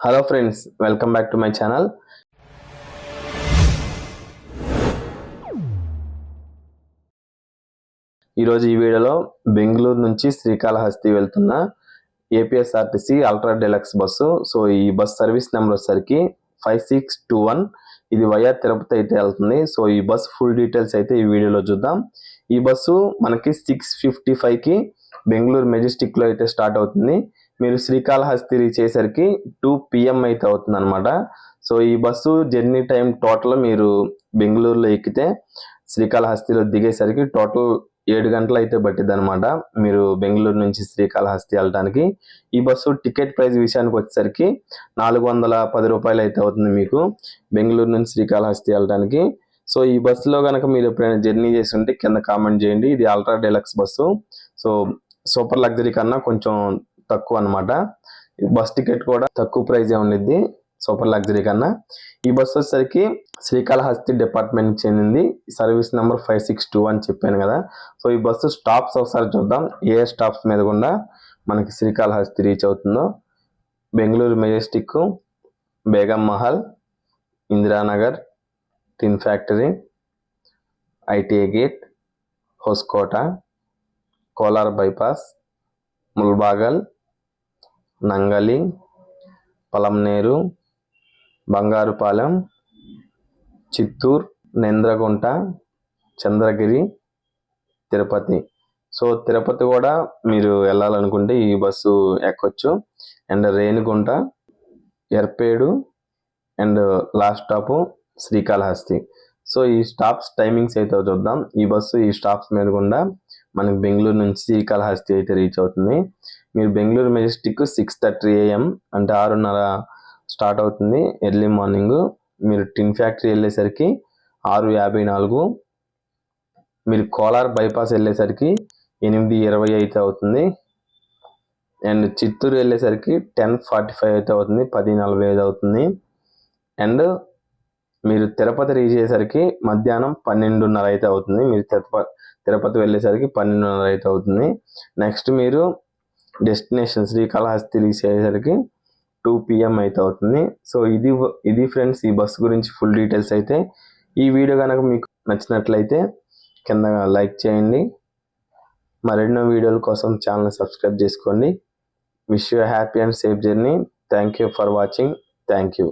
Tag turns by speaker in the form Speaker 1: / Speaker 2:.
Speaker 1: Hello friends, welcome back to my channel. ఈరోజు ఈ వీడియోలో బెంగళూరు నుంచి శ్రీకాళహస్తి వెళ్తున్న APSRTC ultra deluxe bus. So ఈ బస్ సర్వీస్ నెంబర్ వచ్చేసరికి 5621. ఇది వయా తిరుపతి అయితే వెళ్తుంది. సో ఈ బస్ ఫుల్ డీటెయిల్స్ అయితే ఈ వీడియోలో చూద్దాం. ఈ బస్సు మనకి 6:55కి బెంగళూరు మెజెస్టిక్లో అయితే స్టార్ట్ అవుతుంది. మీరు శ్రీకాళహస్తి రీచ్ అయ్యేసరికి 2 PM అయితే అవుతుంది అనమాట. సో ఈ బస్సు జర్నీ టైం టోటల్ మీరు బెంగళూరులో ఎక్కితే శ్రీకాళహస్తిలో దిగేసరికి టోటల్ 7 గంటలు అయితే పట్టిద్ది అనమాట. మీరు బెంగళూరు నుంచి శ్రీకాళహస్తి వెళ్ళడానికి. ఈ బస్సు టికెట్ ప్రైస్ విషయానికి వచ్చేసరికి 410 రూపాయలు అయితే అవుతుంది మీకు బెంగళూరు నుంచి శ్రీకాళహస్తి వెళ్ళడానికి. సో ఈ బస్సులో కనుక మీరు ఎప్పుడైనా జర్నీ చేసి ఉంటే కింద కామెంట్ చేయండి. ఇది ultra deluxe bus. So super luxury కన్నా కొంచెం తక్కువ అనమాట. బస్ టికెట్ కూడా తక్కువ ప్రైజే ఉండిద్ది సూపర్ లగ్జరీ కన్నా. ఈ బస్సు వచ్చేసరికి శ్రీకాళహస్తి డిపార్ట్మెంట్ చెందింది. సర్వీస్ నెంబర్ 5621 అని చెప్పాను కదా. సో ఈ బస్సు స్టాప్స్ ఒకసారి చూద్దాం. ఏ స్టాప్స్ మీద కూడా మనకి శ్రీకాళహస్తి రీచ్ అవుతుందో. Bengaluru Majestic, Begum Mahal, Indiranagar, tin factory, ITI gate, Hoskote, Kolar bypass, Mulbagal, Nangali, Palamaner, Bangarupalem, Chittoor, Nendragunta, Chandragiri, Tirupati. So Tirupati కూడా మీరు వెళ్ళాలనుకుంటే ఈ బస్సు ఎక్కొచ్చు. And Renigunta, Yerpedu and last stop Srikalahasti. So ఈ స్టాప్స్ టైమింగ్స్ అయితే చూద్దాం. ఈ బస్సు ఈ స్టాప్స్ మీద కూడా మనకి బెంగళూరు నుంచి శ్రీకాళహస్తి అయితే రీచ్ అవుతుంది. మీరు బెంగళూరు మెజెస్టిక్ 6:30 AM అంటే 6:30 స్టార్ట్ అవుతుంది ఎర్లీ మార్నింగ్. మీరు టిన్ ఫ్యాక్టరీ వెళ్ళేసరికి 6:54. మీరు కోలార్ బైపాస్ వెళ్ళేసరికి 8:20 అయితే అవుతుంది. అండ్ చిత్తూరు వెళ్ళేసరికి 10:45 అయితే అవుతుంది, 10:45 అవుతుంది. అండ్ మీరు తిరుపతి రీచ్ అయ్యేసరికి మధ్యాహ్నం 12:30 అయితే అవుతుంది. మీరు తిరుపతి వెళ్ళేసరికి 12:30 అయితే అవుతుంది. నెక్స్ట్ మీరు డెస్టినేషన్ శ్రీకాళహస్తి రీచ్ అయ్యేసరికి 2 PM అయితే అవుతుంది. సో ఇది ఫ్రెండ్స్ ఈ బస్ గురించి ఫుల్ డీటెయిల్స్ అయితే. ఈ వీడియో కనుక మీకు నచ్చినట్లయితే కింద లైక్ చేయండి. మరెన్నో వీడియోల కోసం ఛానల్ సబ్స్క్రైబ్ చేసుకోండి. Wish you happy and safe journey. Thank you for watching. Thank you.